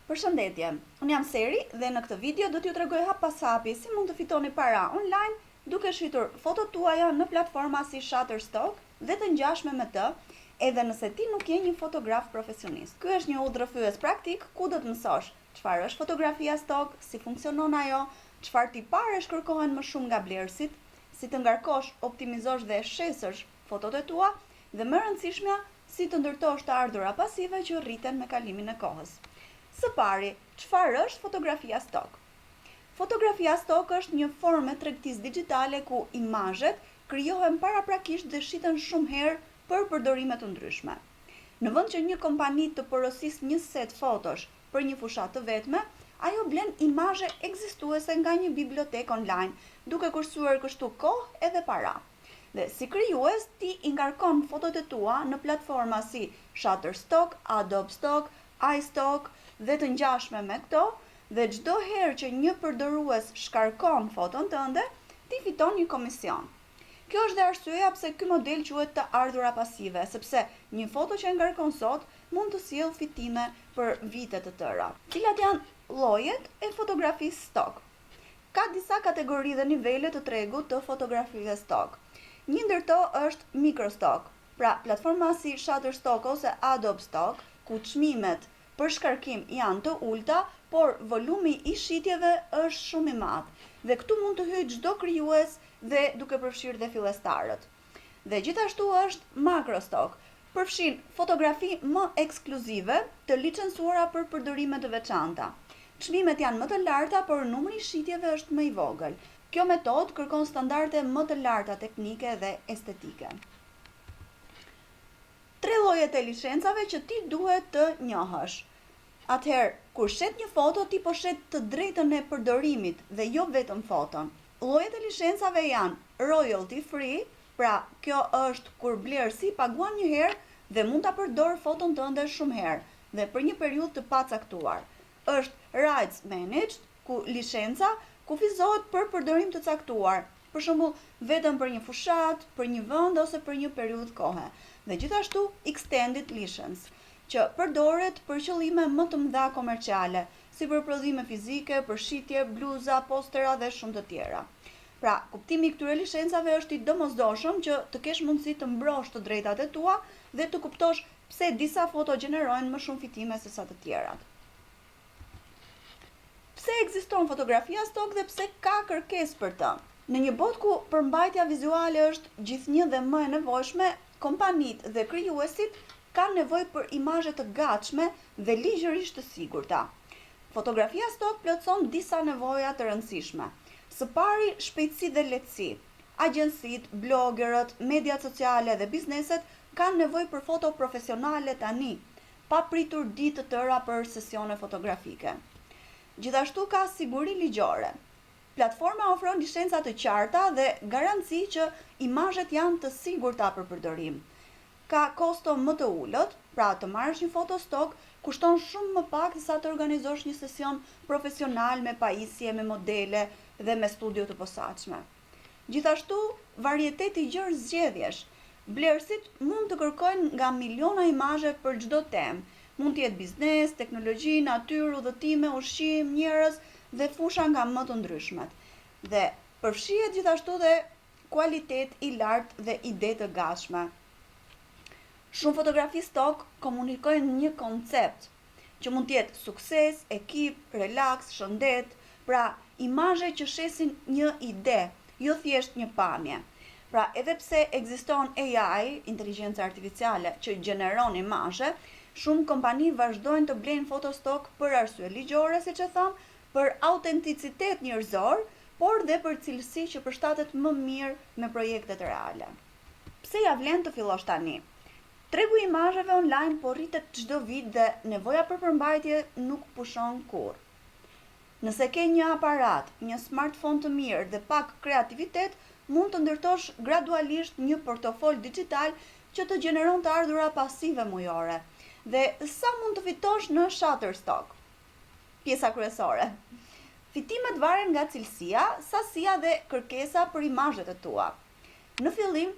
Përshëndetje, unë jam Seri dhe në këtë video do t'ju tregoj hap pas hapi si mund të fitoni para online duke shqitur fotot tuaja në platforma si Shutterstock dhe të ngjashme me të, edhe nëse ti nuk je një fotograf profesionist. Ky është një udhërrëfyes praktik ku do të mësosh çfarë është fotografia stock, si funksionon ajo, çfarë tiparesh kërkohen më shumë nga blerësit, si të ngarkosh, optimizosh dhe shesësh fotot e tua dhe më rëndësishmja, si të ndërtosh të ardhura pasive që rriten me kalimin e kohës. Së pari, çfarë është fotografia stock? Fotografia stock është një formë tregtisë digjitale ku imazhet krijohen paraprakisht dhe shiten shumë herë për përdorime të ndryshme. Në vend që një kompani të porosisë një set fotosh për një fushatë të vetme, ajo blen imazhe ekzistuese nga një bibliotekë online, duke kursyer kështu kohë edhe para. Dhe si krijues, ti i ngarkon fotot e tua në platforma si Shutterstock, Adobe Stock, iStock dhe të ngjashme me këto, dhe çdo herë që një përdorues shkarkon foton tënde, ti fiton një komision. Kjo është dhe arsyeja pse ky model quhet të ardhura pasive, sepse një foto që ngarkon sot mund të sjellë fitime për vite të tëra. Cilat janë llojet e fotografisë stock? Ka disa kategori dhe nivele të tregut të fotografisë stock. Një ndër to është microstock, pra platforma si Shutterstock ose Adobe Stock, ku çmimet për shkarkim janë të ulta, por volumi i shitjeve është shumë i madh. Dhe këtu mund të hyjë çdo krijues dhe duke përfshirë dhe fillestarët. Dhe gjithashtu është macrostock, përfshin fotografi më ekskluzive të licencuara për përdorime të veçanta. Çmimet janë më të larta, por numri i shitjeve është më i vogël. Kjo metodë kërkon standarde më të larta teknike dhe estetike. Tre llojet e licencave që ti duhet të njohësh. Atëherë, kur shet një foto, ti po shet të drejtën e përdorimit dhe jo vetëm foton. Llojet e licencave janë royalty free, pra kjo është kur blerësi paguan një herë dhe mund ta përdor foton tënde shumë herë dhe për një periudhë të pacaktuar. Është rights managed, ku licenca kufizohet për përdorim të caktuar, për shembull vetëm për një fushatë, për një vend ose për një periudhë kohe. Dhe gjithashtu extended license, që përdoret për qëllime më të mëdha komerciale, si për prodhime fizike, për shitje, bluza, postera dhe shumë të tjera. Pra, kuptimi i këtyre licencave është i domosdoshëm që të kesh mundësi të mbrosh të drejtat e tua dhe të kuptosh pse disa foto gjenerojnë më shumë fitime se sa të tjerat. Pse ekziston fotografia stock dhe pse ka kërkesë për të? Në një botë ku përmbajtja vizuale është gjithnjë dhe më e nevojshme, kompanitë dhe krijuesit kanë nevojë për imazhe të gatshme dhe ligjërisht të sigurta. Fotografia stock plotëson disa nevoja të rëndësishme. Së pari, shpejtësi dhe lehtësi. Agjencitë, blogerët, mediat sociale dhe bizneset kanë nevojë për foto profesionale tani, pa pritur ditë të tëra për sesione fotografike. Gjithashtu ka siguri ligjore. Platforma ofron licenca të qarta dhe garanci që imazhet janë të sigurta për përdorim. Ka kosto më të ulët, pra të marrësh një foto stock kushton shumë më pak se sa të organizosh një sesion profesional me pajisje, me modele dhe me studio të posaçme. Gjithashtu, varieteti i gjerë zgjedhjesh. Blerësit mund të kërkojnë nga miliona imazhe për çdo temë. Mund të jetë biznes, teknologji, natyrë, udhëtime, ushqim, njerëz dhe fusha nga më të ndryshmet. Dhe përfshihet gjithashtu dhe kualitet i lartë dhe ide të gatshme. Shumë fotografi stock komunikojnë një koncept që mund të jetë sukses, ekip, relaks, shëndet, pra imazhe që shesin një ide, jo thjesht një pamje. Pra edhe pse ekziston AI, inteligjenca artificiale, që gjeneron imazhe, shumë kompani vazhdojnë të blejnë foto stock për arsye ligjore, siç e tham, për autenticitet njerëzor, por dhe për cilësi që përshtatet më mirë me projektet reale. Pse ja vlen të fillosh tani? Tregu i imazheve online po rritet çdo vit dhe nevoja për përmbajtje nuk pushon kurrë. Nëse ke një aparat, një smartphone të mirë dhe pak kreativitet, mund të ndërtosh gradualisht një portofol digital që të gjeneron të ardhura pasive mujore. Dhe sa mund të fitosh në Shutterstock? Pjesa kryesore. Fitimet varen nga cilësia, sasia dhe kërkesa për imazhet e tua. Në fillim,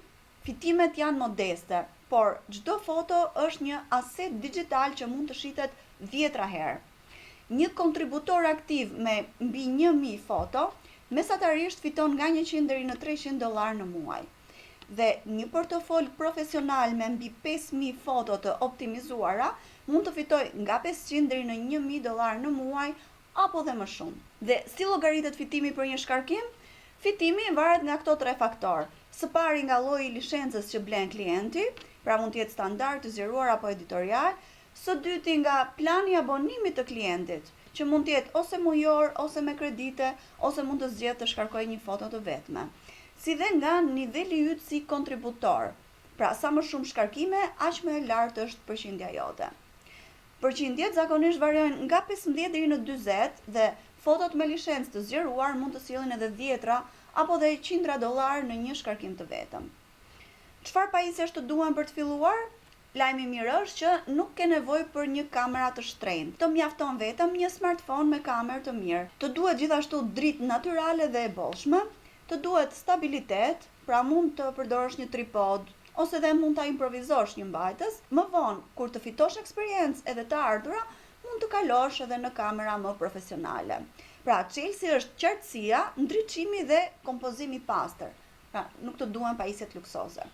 fitimet janë modeste, por çdo foto është një aset digital që mund të shitet 10 herë. Një kontributor aktiv me mbi 1000 foto, mesatarisht fiton nga 100 deri në $300 në muaj. Dhe një portofol profesional me mbi 5000 foto të optimizuara mund të fitoj nga 500 deri në $1000 në muaj apo dhe më shumë. Dhe si llogaritet fitimi për një shkarkim? Fitimi varet nga këto 3 faktorë. Së pari nga lloji i licencës që blen klienti, pra mund të jetë standard, të zgjeruar apo editorial. Së dyti nga plani i abonimit të klientit, që mund të jetë ose mujor, ose me kredite, ose mund të zgjedhë të shkarkojë një foto të vetme. Si dhe nga niveli yt si kontributor. Pra sa më shumë shkarkime, aq më e lartë është përqindja jote. Përqindjet zakonisht variojnë nga 15 deri në 40 dhe fotot me licencë të zgjeruar mund të sillin edhe dhjetra apo dhe $100 në një shkarkim të vetëm. Çfarë pajisjesh të duan për të filluar? Lajmi i mirë është që nuk ke nevojë për një kamera të shtrenjtë. Të mjafton vetëm një smartphone me kamerë të mirë. Të duhet gjithashtu dritë natyrale dhe e bollshme, të duhet stabilitet, pra mund të përdorësh një tripod ose dhe mund ta improvizosh një mbajtës. Më vonë, kur të fitosh eksperiencë edhe të ardhura, mund të kalosh edhe në kamera më profesionale. Pra, çelësi është qartësia, ndriçimi dhe kompozimi i pastër. Pra, nuk të duhen pajisjet luksoze.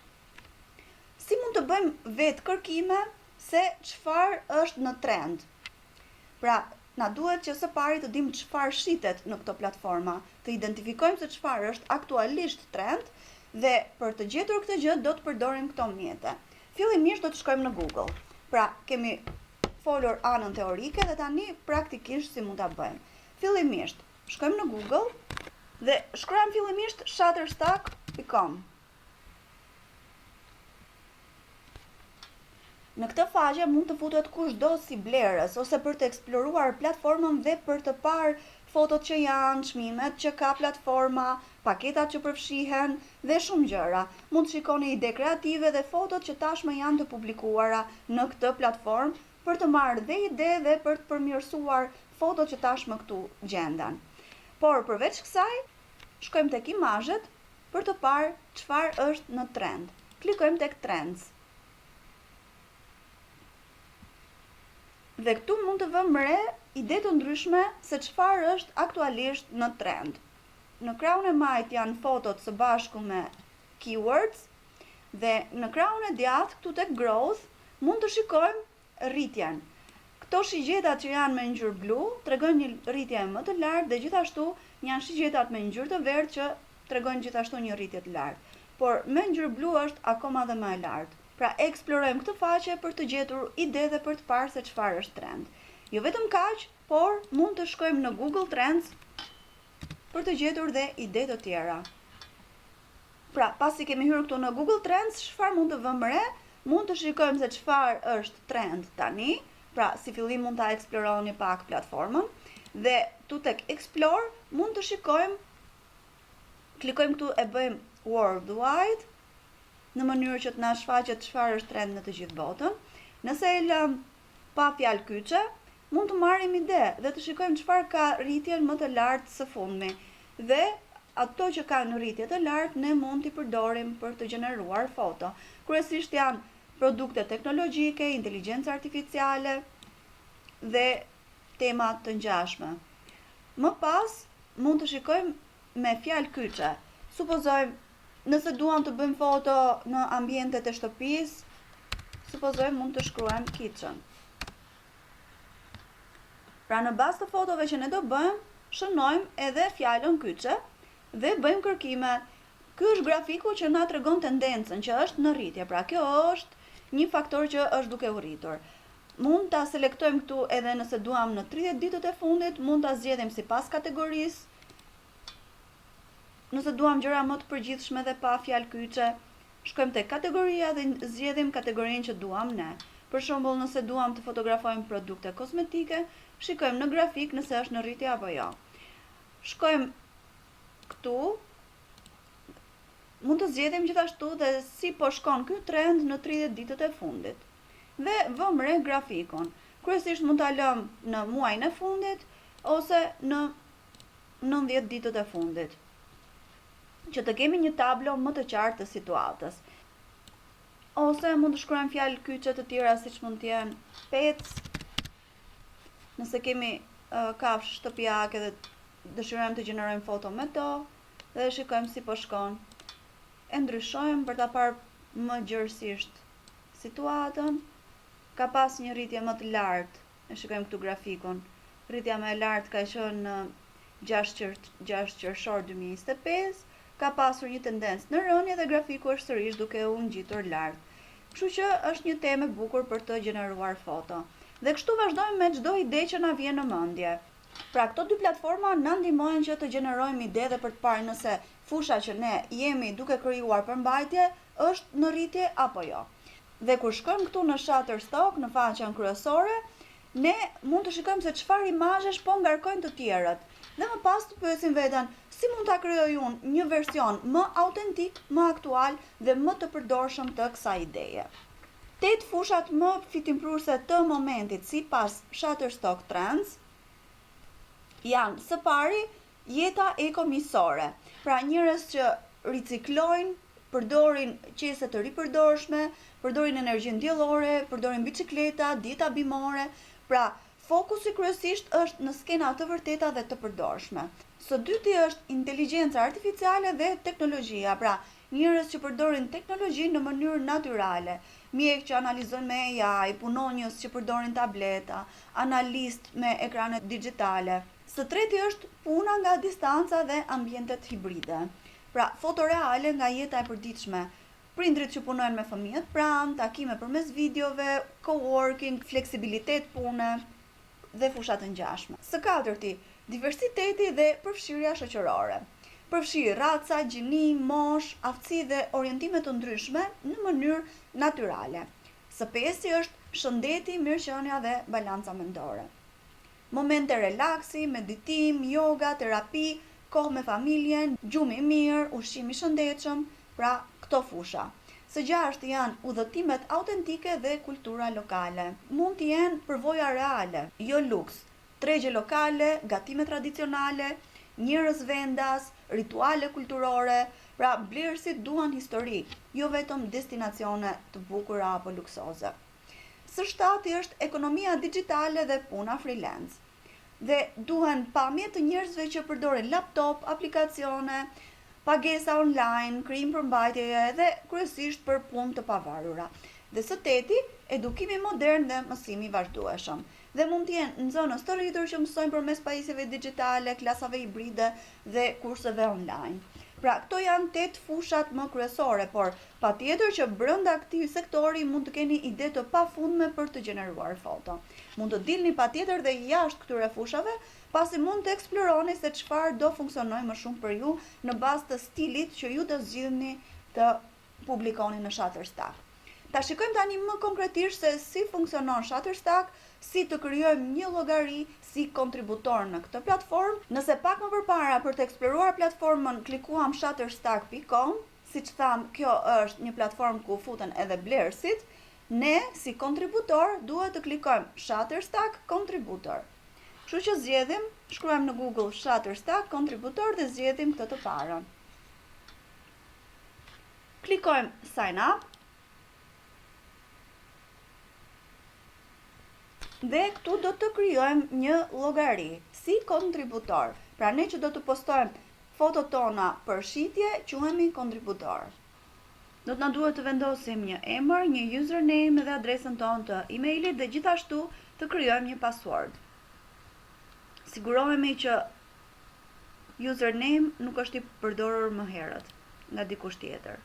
Si mund të bëjmë vetë kërkime se çfarë është në trend? Pra, na duhet që së pari të dimë çfarë shitet në këto platforma, të identifikojmë se çfarë është aktualisht trend dhe për të gjetur këtë gjë do të përdorim këto mjete. Fillimisht do të shkojmë në Google. Pra, kemi folur anën teorike dhe tani praktikisht si mund ta bëjmë. Fillimisht shkojmë në Google dhe shkruajmë fillimisht shutterstock.com. Në këtë faqe mund të futet kushdo si blerës ose për të eksploruar platformën dhe për të parë fotot që janë, çmimet që ka platforma, paketat që përfshihen dhe shumë gjëra. Mund të shikoni ide kreative dhe fotot që tashmë janë të publikuara në këtë platformë për të marrë dhe ide dhe për të përmirësuar fotot që tashmë këtu gjenden. Por përveç kësaj, shkojmë tek imazhet për të parë çfarë është në trend. Klikojmë tek Trends. Dhe këtu mund të vëmë re ide të ndryshme se çfarë është aktualisht në trend. Në krahun e majt janë fotot së bashku me keywords dhe në krahun e djathtë këtu tek growth mund të shikojmë rritjen. Këto shigjetat që janë me ngjyrë blu tregojnë një rritje më të lartë dhe gjithashtu janë shigjetat me ngjyrë të verdhë që tregojnë gjithashtu një rritje të lartë. Por me ngjyrë blu është akoma dhe më e lartë. Pra eksplorojmë këtë faqe për të gjetur ide dhe për të parë se çfarë është trend. Jo vetëm kaq, por mund të shkojmë në Google Trends për të gjetur dhe ide të tjera. Pra, pasi kemi hyrë këtu në Google Trends, çfarë mund të vëmë re? Mund të shikojmë se çfarë është trend tani. Pra, si fillim mund ta eksploroni pak platformën dhe tu tek Explore mund të shikojmë, klikojmë këtu e bëjmë Worldwide në mënyrë që të na shfaqet çfarë është trend në të gjithë botën. Nëse e lëm pa fjalë kyçe, mund të marrim ide dhe të shikojmë çfarë ka rritjen më të lartë së fundmi. Dhe ato që kanë rritje të lartë ne mund t'i përdorim për të gjeneruar foto. Kryesisht janë produkte teknologjike, inteligjencë artificiale dhe tema të ngjashme. Më pas mund të shikojmë me fjalë kyçe. Supozojmë nëse duam të bëjmë foto në ambientet e shtëpisë, supozojmë mund të shkruajmë kitchen. Pra në bazë të fotove që ne do bëjmë, shënojmë edhe fjalën kyçe dhe bëjmë kërkime. Ky është grafiku që na tregon tendencën që është në rritje. Pra kjo është një faktor që është duke u rritur. Mund ta selektojmë këtu edhe nëse duam në 30 ditët e fundit, mund ta zgjedhim sipas kategorisë. Nëse duam gjëra më të përgjithshme dhe pa fjalë kyçe, shkojmë tek kategoria dhe zgjedhim kategorinë që duam ne. Për shembull, nëse duam të fotografojmë produkte kozmetike, shikojmë në grafik nëse është në rritje apo jo. Shkojmë këtu, mund të zgjedhim gjithashtu dhe si po shkon ky trend në 30 ditët e fundit. Dhe vëmë re grafikun. Kryesisht mund ta lëm në muajin e fundit ose në 90 ditët e fundit, që të kemi një tablo më të qartë të situatës. Ose mund të shkruajmë fjalë kyçe të tjera siç mund të jenë pec. Nëse kemi kafshë shtëpiake dhe dëshirojmë të gjenerojmë foto me to dhe shikojmë si po shkon. E ndryshojmë për ta parë më gjërësisht situatën. Ka pas një rritje më të lartë, e shikojmë këtu grafikun. Rritja më e lartë ka qenë në 6 qershor 2025, ka pasur një tendencë në rënje dhe grafiku është sërish duke u ngjitur lart. Kështu që është një temë e bukur për të gjeneruar foto. Dhe kështu vazhdojmë me çdo ide që na vjen në mendje. Pra këto dy platforma na ndihmojnë që të gjenerojmë ide dhe për të parë nëse fusha që ne jemi duke krijuar përmbajtje është në rritje apo jo. Dhe kur shkojmë këtu në Shutterstock, në faqen kryesore, ne mund të shikojmë se çfarë imazhesh po ngarkojnë të tjerët. Dhe më pas të pyesim veten, si mund ta krijoj unë një version më autentik, më aktual dhe më të përdorshëm të kësaj ideje. 8 fushat më fitimprurse të momentit sipas Shutterstock Trends janë: së pari, jeta ekomisore. Pra njerëz që riciklojnë, përdorin qese të ripërdorshme, përdorin energjinë diellore, përdorin bicikleta, dieta bimore. Pra fokusi kryesisht është në skena të vërteta dhe të përdorshme. Së dyti është inteligjenca artificiale dhe teknologjia, pra njerëz që përdorin teknologji në mënyrë natyrale, mjek që analizojnë me AI, punonjës që përdorin tableta, analist me ekrane digjitale. Së treti është puna nga distanca dhe ambientet hibride, pra foto reale nga jeta e përditshme, prindrit që punojnë me fëmijët pranë, takime përmes videove, coworking, fleksibilitet pune dhe fusha të ngjashme. Së katërti, diversiteti dhe përfshirja shoqërore. Përfshir raca, gjini, mosh, aftësi dhe orientime të ndryshme në mënyrë natyrale. Së pesti është shëndeti, mirëqenia dhe balanca mendore. Momente relaksi, meditim, yoga, terapi, kohë me familjen, gjumi mirë, ushqim i shëndetshëm, pra këto fusha. Së gjashtë janë udhëtimet autentike dhe kultura lokale. Mund të jenë përvoja reale, jo luks, tregje lokale, gatime tradicionale, njerëz vendas, rituale kulturore, pra blerësit duan histori, jo vetëm destinacione të bukura apo luksoze. Së shtati është ekonomia digjitale dhe puna freelance. Dhe duhen pamje të njerëzve që përdorin laptop, aplikacione, pagesa online, krijim përmbajtjeje dhe kryesisht për punë të pavarura. Dhe së teti, edukimi modern dhe mësimi vazhdueshëm. Dhe mund të jenë nxënës të rritur që mësojnë përmes pajisjeve digjitale, klasave hibride dhe kurseve online. Pra, këto janë 8 fushat më kryesore, por patjetër që brenda këtij sektori mund të keni ide të pafundme për të gjeneruar foto. Mund të dilni patjetër dhe jashtë këtyre fushave, pasi mund të eksploroni se çfarë do funksionojë më shumë për ju në bazë të stilit që ju do zgjidhni të publikoni në Shutterstock. Ta shikojmë tani më konkretisht se si funksionon Shutterstock, si të krijojmë një llogari si kontributor në këtë platformë. Nëse pak më përpara për të eksploruar platformën klikuam shutterstock.com, siç tham, kjo është një platformë ku futen edhe blerësit, ne si kontributor duhet të klikojmë Shutterstock Contributor. Kështu që zgjedhim, shkruajmë në Google Shutterstock Contributor dhe zgjedhim këtë të parën. Klikojmë Sign Up. Dhe këtu do të krijojmë një llogari si kontributor. Pra ne që do të postojmë fotot tona për shitje, quhemi kontributor. Do të na duhet të vendosim një emër, një username dhe adresën tonë të emailit dhe gjithashtu të krijojmë një password. Sigurohemi që username nuk është i përdorur më herët nga dikush tjetër.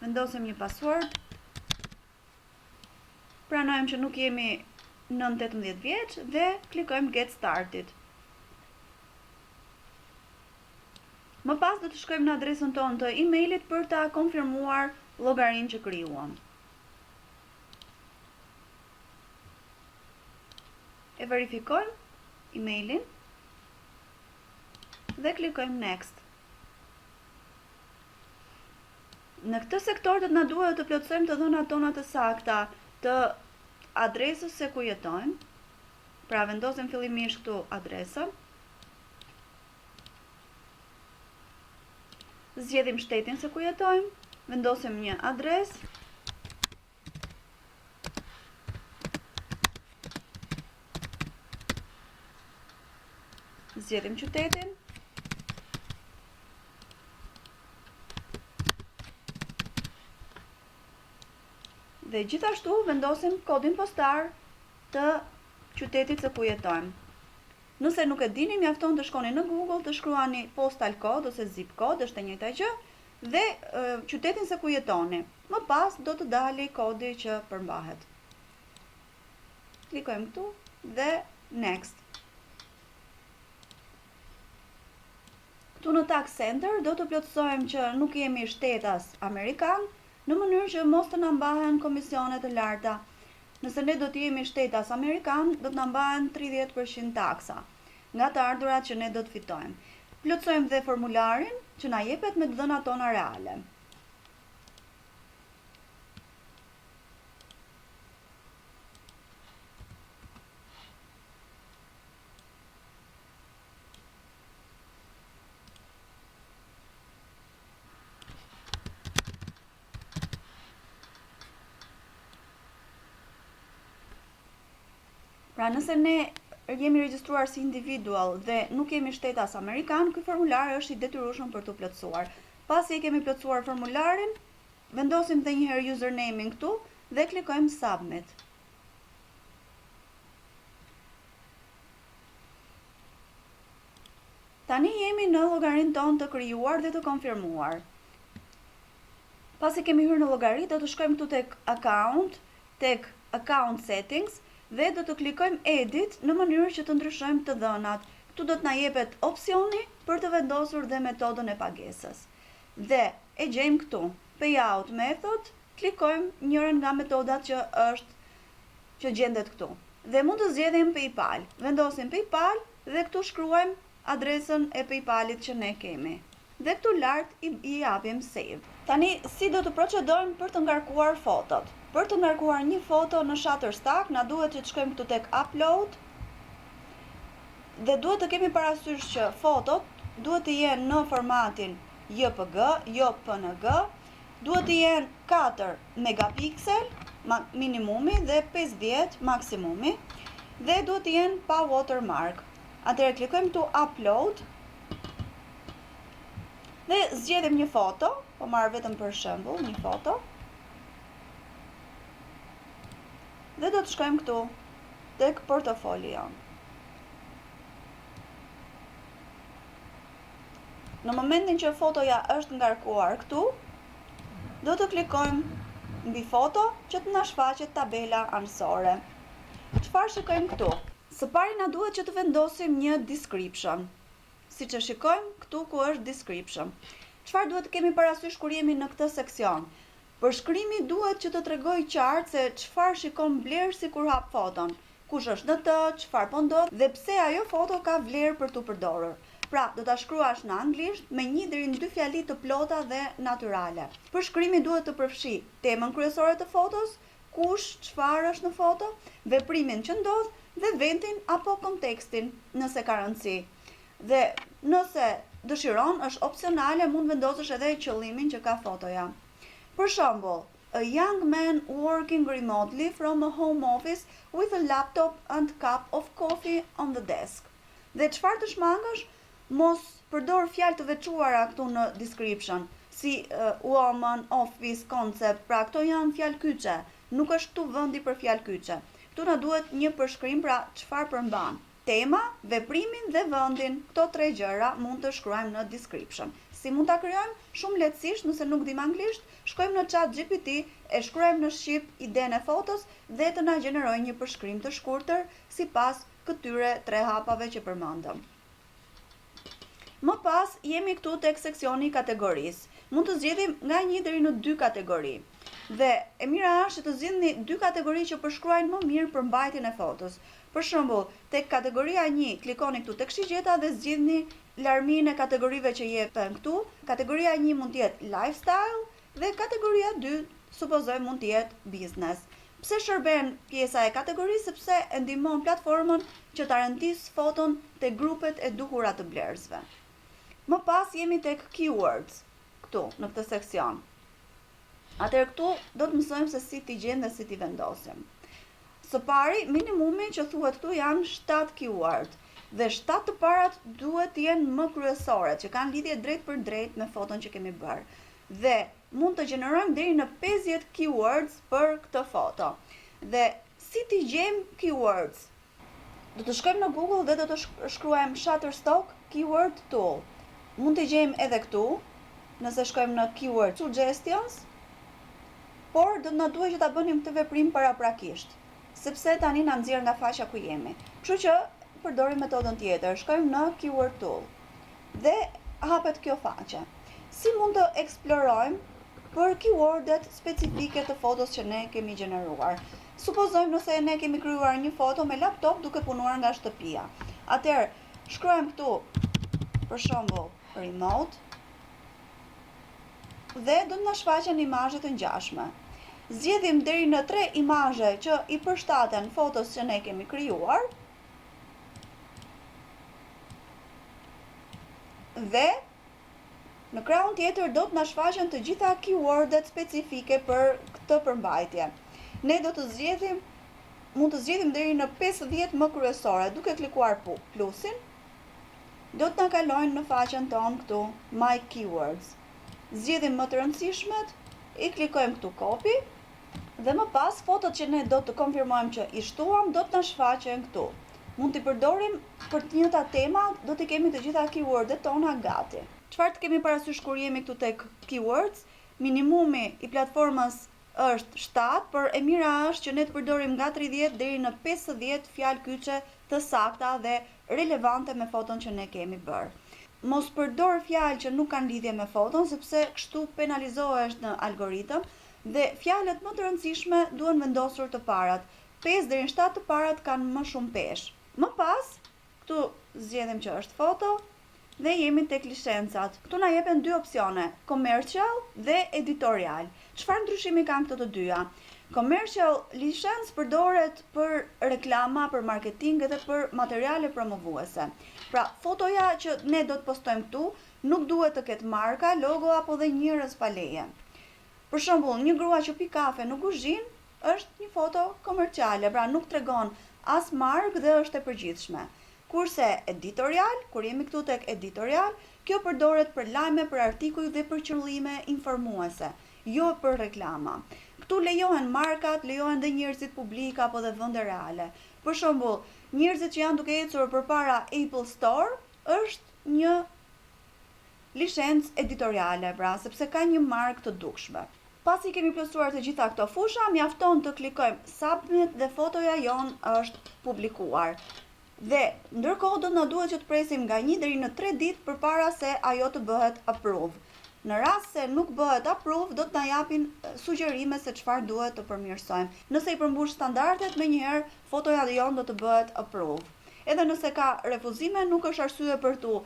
Vendosim një password. Pranojmë që nuk jemi 9-18 vjeç dhe klikojmë Get Started. Më pas do të shkojmë në adresën tonë të emailit për ta konfirmuar llogarinë që krijuam. E verifikojmë emailin dhe klikojmë Next. Në këtë sektor do të na duhet të plotësojmë të dhënat tona të sakta të adresës se ku jetojmë. Pra vendosim fillimisht këtu adresën. Zgjedhim shtetin se ku jetojmë, vendosim një adresë. Zgjedhim qytetin. Dhe gjithashtu vendosim kodin postar të qytetit se ku jetojmë. Nëse nuk e dini, mjafton të shkoni në Google, të shkruani postal code ose zip code, është e njëjta gjë, dhe qytetin se ku jetoni. Më pas do të dali kodi që përmbahet. Klikojmë këtu dhe next. Këtu në Tax Center do të plotësojmë që nuk jemi shtetas amerikan, në mënyrë që mos të na mbahen komisionet të larta. Nëse ne do të jemi shtetas amerikan, do të na mbahen 30% taksa nga të ardhurat që ne do të fitojmë. Plotësojmë dhe formularin që na jepet me dhënat tona reale. Pra nëse ne jemi regjistruar si individual dhe nuk jemi shtetas amerikan, ky formular është i detyrueshëm për të plotësuar. Pasi e kemi plotësuar formularin, vendosim edhe një herë username-in këtu dhe klikojmë submit. Tani jemi në llogarinë tonë të krijuar dhe të konfirmuar. Pasi kemi hyrë në llogari, do të shkojmë këtu tek account settings dhe do të klikojmë edit në mënyrë që të ndryshojmë të dhënat. Këtu do të na jepet opsioni për të vendosur dhe metodën e pagesës. Dhe e gjejmë këtu, payout method, klikojmë njërin nga metodat që gjendet këtu. Dhe mund të zgjedhim PayPal. Vendosim PayPal dhe këtu shkruajmë adresën e PayPalit që ne kemi. Dhe këtu lart i japim save. Tani si do të procedojmë për të ngarkuar fotot? Për të ngarkuar një foto në Shutterstock, na duhet që të shkojmë këtu tek upload dhe duhet të kemi parasysh që fotot duhet të jenë në formatin JPG, jo PNG, duhet të jenë 4 megapiksel minimumi dhe 50 maksimumi dhe duhet të jenë pa watermark. Atëherë klikojmë këtu upload dhe zgjedhim një foto, po marr vetëm për shembull një foto. Dhe do të shkojmë këtu tek portofolio. Në momentin që fotoja është ngarkuar këtu, do të klikojmë mbi foto që të na shfaqet tabela anësore. Çfarë shikojmë këtu? Së pari na duhet që të vendosim një description. Siç e shikojmë këtu ku është description. Çfarë duhet të kemi parasysh kur jemi në këtë seksion? Përshkrimi duhet që të tregoj qartë se çfarë shikon blerësi kur hap foton, kush është në të, çfarë po ndodh dhe pse ajo foto ka vlerë për tu përdorur. Pra, do ta shkruash në anglisht me 1 deri në 2 fjali të plota dhe natyrale. Përshkrimi duhet të përfshi temën kryesore të fotos, kush, çfarë është në foto, veprimin që ndodh dhe vendin apo kontekstin nëse ka rëndësi. Dhe nëse dëshiron, është opsionale, mund vendosësh edhe qëllimin që ka fotoja. Për shembull, a young man working remotely from a home office with a laptop and cup of coffee on the desk. Dhe çfarë të shmangësh, mos përdor fjalë të veçuara këtu në description, si woman, office, concept, pra këto janë fjalë kyçe, nuk është këtu vendi për fjalë kyçe. Këtu na duhet një përshkrim, pra çfarë përmban. Tema, veprimin dhe vendin, këto 3 gjëra mund të shkruajmë në description. Si mund ta krijojmë? Shumë lehtësisht, nëse nuk dim anglisht, shkojmë në ChatGPT, e shkruajmë në shqip idenë e fotos dhe të na gjenerojë një përshkrim të shkurtër sipas këtyre 3 hapave që përmendëm. Më pas jemi këtu tek seksioni i kategorisë. Mund të zgjedhim nga 1 deri në 2 kategori. Dhe e mira është të zgjidhni 2 kategori që përshkruajnë më mirë përmbajtjen e fotos. Për shembull, tek kategoria 1 klikoni këtu tek shigjeta dhe zgjidhni larminë e kategorive që jepen këtu. Kategoria 1 mund të jetë lifestyle dhe kategoria 2 supozoj mund të jetë business. Pse shërben pjesa e kategorisë? Sepse e ndihmon platformën që ta rendis foton te grupet e duhura të blerësve. Më pas jemi tek keywords këtu në këtë seksion. Atëherë këtu do të mësojmë se si t'i gjejmë dhe si t'i vendosim. Së pari, minimumi që thuhet këtu janë 7 keyword. Dhe 7 të parat duhet të jenë më kryesore, që kanë lidhje drejt për drejt me foton që kemi bërë. Dhe mund të gjenerojmë deri në 50 keywords për këtë foto. Dhe si t'i gjejmë keywords? Do të shkojmë në Google dhe do të shkruajmë Shutterstock Keyword Tool. Mund t'i gjejmë edhe këtu, nëse shkojmë në Keyword Suggestions, por do të na duhet që ta bënim këtë veprim paraprakisht, sepse tani na nxjerr nga faqja ku jemi. Kështu që përdorim metodën tjetër, shkojmë në Keyword Tool dhe hapet kjo faqe. Si mund të eksplorojmë për keywordet specifike të fotos që ne kemi gjeneruar? Supozojmë nëse ne kemi krijuar një foto me laptop duke punuar nga shtëpia. Atëherë, shkruajmë këtu, për shembull, remote dhe do të na shfaqen imazhe të ngjashme. Zgjedhim deri në 3 imazhe që i përshtaten fotos që ne kemi krijuar. Dhe në krahun tjetër do të na shfaqen të gjitha keywordet specifike për këtë përmbajtje. Ne do të zgjedhim, mund të zgjedhim deri në 50 më kryesore, duke klikuar plusin, do të na kalojnë në faqen tonë këtu, My Keywords. Zgjedhim më të rëndësishmet, i klikojmë këtu copy, dhe më pas fotot që ne do të konfirmojmë që i shtuam, do të na shfaqen këtu. Mund t'i përdorim për të njëjta tema, do t'i kemi të gjitha keywordet tona gati. Çfarë të kemi parasysh kur jemi këtu tek keywords? Minimumi i platformës është 7, por e mira është që ne të përdorim nga 30 deri në 50 fjalë kyçe të sakta dhe relevante me foton që ne kemi bërë. Mos përdor fjalë që nuk kanë lidhje me foton, sepse kështu penalizohesh në algoritëm dhe fjalët më të rëndësishme duhen vendosur të parat. 5 deri në 7 të parat kanë më shumë peshë. Më pas, këtu zgjedhim që është foto dhe jemi tek licencat. Këtu na jepen 2 opsione, commercial dhe editorial. Çfarë ndryshimi kanë këto të dyja? Commercial license përdoret për reklama, për marketing dhe për materiale promovuese. Pra, fotoja që ne do të postojmë këtu nuk duhet të ketë marka, logo apo dhe njerëz pa leje. Për shembull, një grua që pi kafe në kuzhinë është një foto komerciale, pra nuk tregon as markë dhe është e përgjithshme. Kurse editorial, kur jemi këtu tek editorial, kjo përdoret për lajme, për artikuj dhe për qëllime informuese, jo për reklama. Këtu lejohen markat, lejohen dhe njerëzit publik apo dhe vende reale. Për shembull, njerëzit që janë duke ecur përpara Apple Store është një licencë editoriale, pra, sepse ka një markë të dukshme. Pasi kemi plotësuar të gjitha këto fusha, mjafton të klikojmë submit dhe fotoja jon është publikuar. Dhe ndërkohë do të na duhet që të presim nga 1 deri në 3 ditë përpara se ajo të bëhet approve. Në rast se nuk bëhet approve, do të na japin sugjerime se çfarë duhet të përmirësojmë. Nëse i përmbush standardet, menjëherë fotoja jon do të bëhet approve. Edhe nëse ka refuzime, nuk është arsye për tu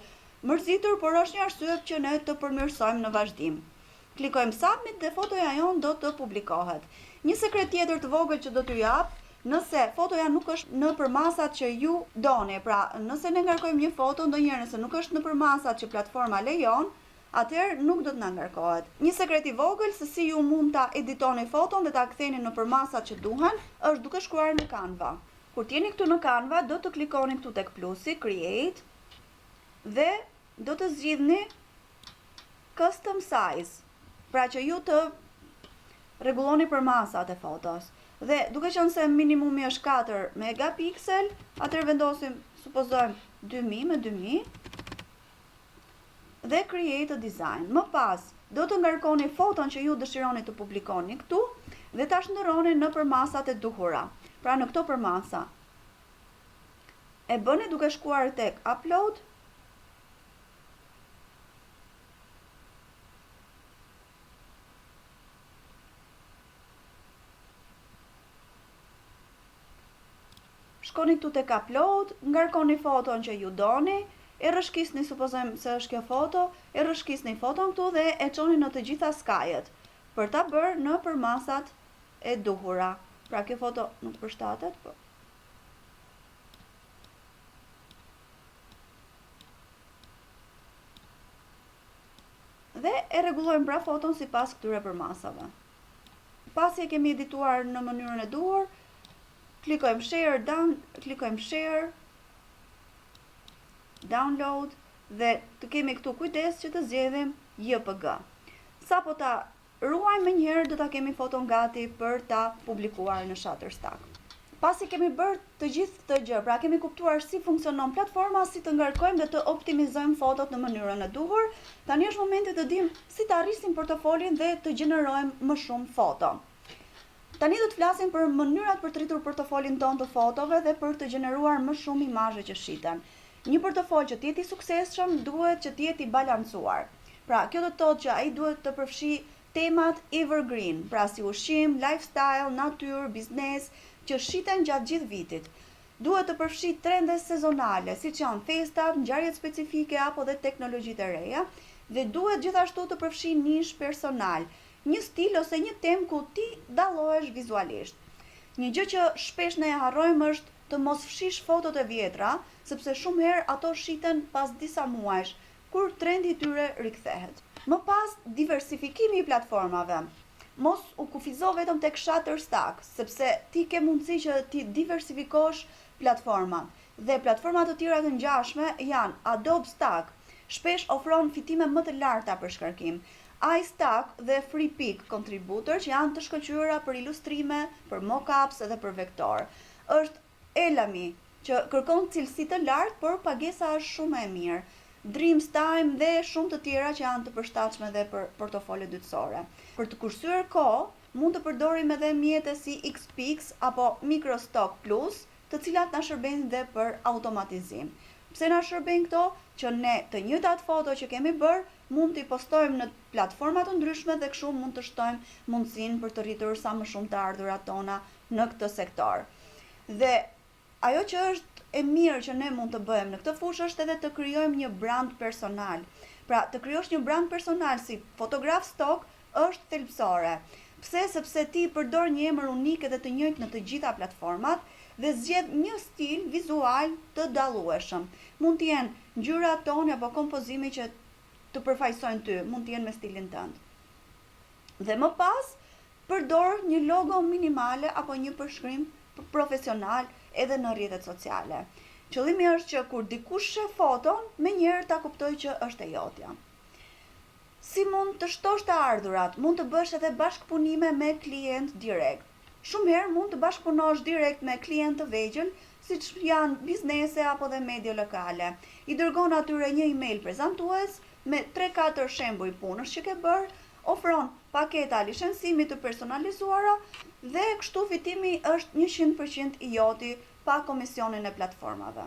mërzitur, por është një arsye që ne të përmirësojmë në vazhdim. Klikojmë submit dhe fotoja jon do të publikohet. Një sekret tjetër të vogël që do t'ju jap, nëse fotoja nuk është në përmasat që ju doni, pra nëse ne ngarkojmë një foto, ndonjëherë nëse nuk është në përmasat që platforma lejon, atëherë nuk do të na ngarkohet. Një sekret i vogël se si ju mund ta editoni foton dhe ta ktheni në përmasat që duhen, është duke shkruar në Canva. Kur t'jeni këtu në Canva, do të klikoni këtu tek plusi, create, dhe do të zgjidhni custom size, pra që ju të rregulloni përmasat e fotos. Dhe duke qenë se minimumi është 4 megapiksel, atëherë vendosim, supozojmë 2000 me 2000 dhe create a design. Më pas, do të ngarkoni foton që ju dëshironi të publikoni këtu dhe ta shndërroni në përmasat e duhura. Pra në këto përmasa. E bëni duke shkuar tek upload. Shkoni këtu tek upload, ngarkoni foton që ju doni, e rrëshqisni, supozojmë se është kjo foto, e rrëshqisni foton këtu dhe e çoni në të gjitha skajet për ta bërë në përmasat e duhura. Pra kjo foto nuk përshtatet, po. Dhe e rregullojmë pra foton sipas këtyre përmasave. Pasi e kemi edituar në mënyrën e duhur, klikojmë share, klikojmë share, download dhe të kemi këtu kujdes që të zgjedhim JPG. Sa po ta ruajmë më njëherë do ta kemi foton gati për ta publikuar në Shutterstock. Pasi kemi bërë të gjithë këtë gjë, pra kemi kuptuar si funksionon platforma, si të ngarkojmë dhe të optimizojmë fotot në mënyrën e duhur, tani është momenti të dimë si të arrisim portofolin dhe të gjenerojmë më shumë foto. Tani do të flasim për mënyrat për të rritur portofolin tonë të fotove dhe për të gjeneruar më shumë imazhe që shiten. Një portofol që të jetë i suksesshëm duhet që të jetë i balancuar. Pra, kjo do të thotë që ai duhet të përfshijë temat evergreen, pra si ushqim, lifestyle, natyrë, biznes, që shiten gjatë gjithë vitit. Duhet të përfshijë trende sezonale, siç janë festat, ngjarjet specifike apo dhe teknologjitë e reja, dhe duhet gjithashtu të përfshijë nish personal, një stil ose një temë ku ti dallohesh vizualisht. Një gjë që shpesh ne e harrojmë është të mos fshish fotot e vjetra, sepse shumë herë ato shiten pas disa muajsh, kur trendi i tyre rikthehet. Më pas, diversifikimi i platformave. Mos u kufizo vetëm tek Shutterstock, sepse ti ke mundësi që ti diversifikosh platformat. Dhe platforma të tjera të ngjashme janë Adobe Stock, shpesh ofron fitime më të larta për shkarkim. iStock dhe FreePic Contributor që janë të shkëlqyera për ilustrime, për mockups edhe për vektor. Është Elami që kërkon cilësi të lartë, por pagesa është shumë e mirë. Dreamstime dhe shumë të tjera që janë të përshtatshme dhe për portofole dytësore. Për të kursyer kohë, mund të përdorim edhe mjete si Xpix apo Microstock Plus, të cilat na shërbejnë dhe për automatizim. Pse na shërbejnë këto? Që ne të njëjtat foto që kemi bërë mund t'i postojmë në platforma të ndryshme dhe kështu mund të shtojmë mundësinë për të rritur sa më shumë të ardhurat tona në këtë sektor. Dhe ajo që është e mirë që ne mund të bëjmë në këtë fushë është edhe të krijojmë një brand personal. Pra, të krijosh një brand personal si fotograf stok është thelbësore. Pse? Sepse ti përdor një emër unik edhe të njëjtë në të gjitha platformat dhe zgjedh një stil vizual të dallueshëm. Mund të jenë ngjyrat tona apo kompozimi që të përfaqësojnë ty, mund të jenë me stilin tënd. Dhe më pas, përdor një logo minimale apo një përshkrim profesional edhe në rrjetet sociale. Qëllimi është që kur dikush sheh foton, menjëherë ta kuptoj që është e jotja. Si mund të shtosh të ardhurat? Mund të bësh edhe bashkëpunime me klient direkt. Shumë herë mund të bashkëpunosh direkt me klient të vegjël, siç janë biznese apo dhe media lokale. I dërgon atyre një email prezantues me 3-4 shembuj punësh që ke bërë, ofron paketa licencimi të personalizuara dhe kështu fitimi është 100% i joti pa komisionin e platformave.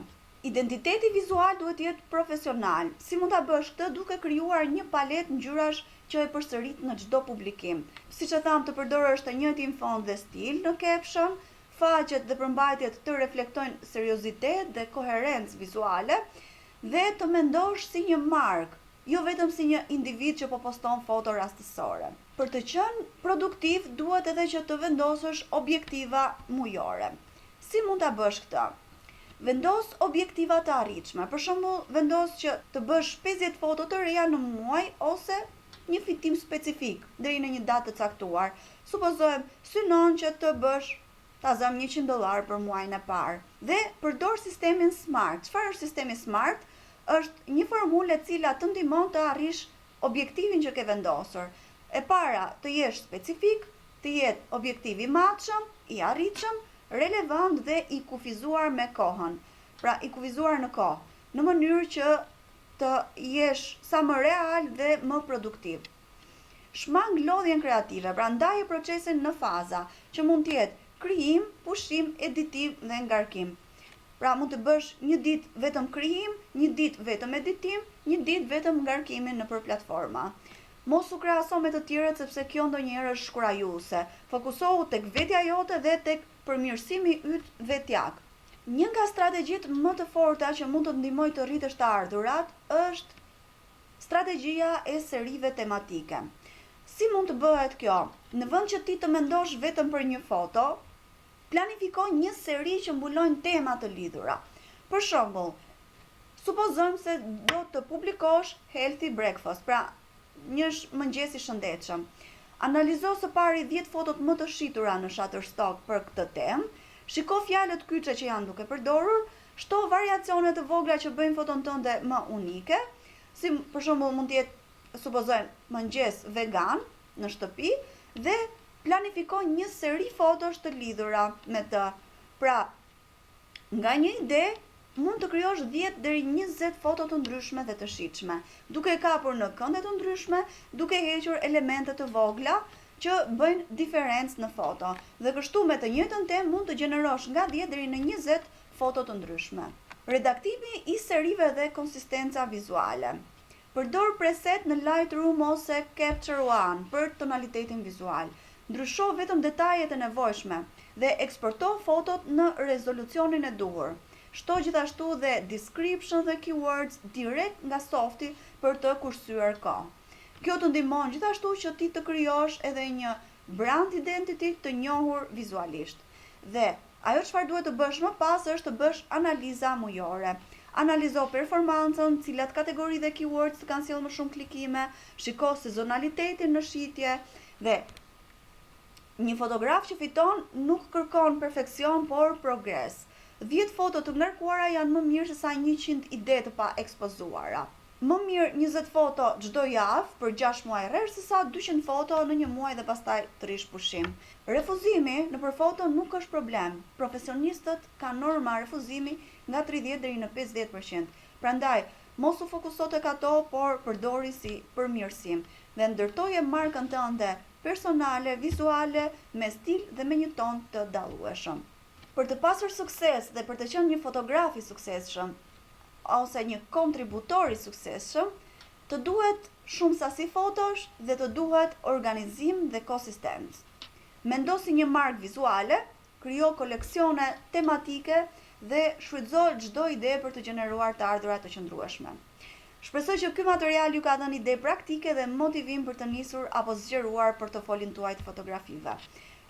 Identiteti vizual duhet të jetë profesional. Si mund ta bësh këtë? Duke krijuar një palet ngjyrash që e përsërit në çdo publikim. Siç e tham, të përdorësh të njëjtin fond dhe stil në caption, faqet dhe përmbajtjet të reflektojnë seriozitet dhe koherencë vizuale dhe të mendosh si një markë, jo vetëm si një individ që po poston foto rastësore. Për të qenë produktiv, duhet edhe që të vendosësh objektiva mujore. Si mund ta bësh këtë? Vendos objektiva të arritshme. Për shembull, vendos që të bësh 50 foto të reja në muaj ose një fitim specifik deri në një datë të caktuar. Supozojmë, synon që të bësh tazam $100 për muajin e parë. Dhe përdor sistemin SMART. Çfarë është sistemi SMART? Është një formulë e cila të ndihmon të arrish objektivin që ke vendosur. E para, të jesh specifik, të jetë objektiv i matshëm, i arritshëm, relevant dhe i kufizuar me kohën. Pra, i kufizuar në kohë, në mënyrë që të jesh sa më real dhe më produktiv. Shmang lodhjen kreative, pra ndaje procesin në faza, që mund të jetë krijim, pushim, editim dhe ngarkim. Pra mund të bësh një ditë vetëm krijim, një ditë vetëm editim, një ditë vetëm ngarkimin nëpër platforma. Mos u krahaso me të tjerët sepse kjo ndonjëherë është shkurajuese. Fokusohu tek vetja jote dhe tek përmirësimi yt vetjak. Një nga strategjitë më të forta që mund të ndihmojë të rritësh të ardhurat është strategjia e serive tematike. Si mund të bëhet kjo? Në vend që ti të mendosh vetëm për një foto, planifikoj një seri që mbulojnë tema të lidhura. Për shembull, supozojmë se do të publikosh healthy breakfast, pra një mëngjes i shëndetshëm. Analizo së pari 10 fotot më të shitura në Shutterstock për këtë temë, shiko fjalët kyçe që janë duke përdorur Shto variacione të vogla që bëjnë foton tënde më unike, si për shembull mund të jetë, supozojmë, mëngjes vegan në shtëpi dhe planifikoj një seri fotosh të lidhura me të. Pra, nga një ide mund të krijosh 10 deri 20 foto të ndryshme dhe të shitshme, duke kapur në kënde të ndryshme, duke hequr elemente të vogla që bëjnë diferencë në foto. Dhe kështu me të njëjtën temë mund të gjenerosh nga 10 deri në 20 foto të ndryshme. Redaktimi i serive dhe konsistenca vizuale. Përdor preset në Lightroom ose Capture One për tonalitetin vizual. Ndrysho vetëm detajet e nevojshme dhe eksporto fotot në rezolucionin e duhur. Shto gjithashtu dhe description dhe keywords direkt nga softi për të kursyer kohë. Kjo të ndihmon gjithashtu që ti të krijosh edhe një brand identity të njohur vizualisht. Dhe ajo çfarë duhet të bësh më pas është të bësh analiza mujore. Analizo performancën, cilat kategori dhe keywords të kanë sjellë më shumë klikime, shiko sezonalitetin në shitje dhe një fotograf që fiton nuk kërkon perfekcion, por progres. 10 foto të ngarkuara janë më mirë se sa 100 ide të pa ekspozuara. Më mirë 20 foto çdo javë për 6 muaj rresht se sa 200 foto në një muaj dhe pastaj të rish pushim. Refuzimi nëpër foto nuk është problem. Profesionistët kanë norma refuzimi nga 30 deri në 50%. Prandaj, mos u fokuso tek ato, por përdori si përmirësim dhe ndërtoje markën tënde personale, vizuale, me stil dhe me një ton të dallueshëm. Për të pasur sukses dhe për të qenë një fotograf i suksesshëm ose një kontributor i suksesshëm, të duhet shumë sasi fotosh dhe të duhet organizim dhe konsistencë. Mendo si një markë vizuale, krijo koleksione tematike dhe shfrytëzo çdo ide për të gjeneruar të ardhurat të qëndrueshme. Shpresoj që ky material ju ka dhënë ide praktike dhe motivim për të nisur apo zgjeruar portofolin tuaj të fotografive.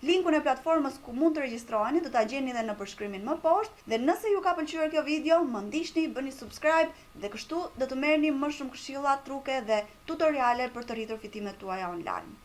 Linkun e platformës ku mund të regjistroheni do ta gjeni edhe në përshkrimin më poshtë dhe nëse ju ka pëlqyer kjo video, më ndiqni, bëni subscribe dhe kështu do të merrni më shumë këshilla, truke dhe tutoriale për të rritur fitimet tuaja online.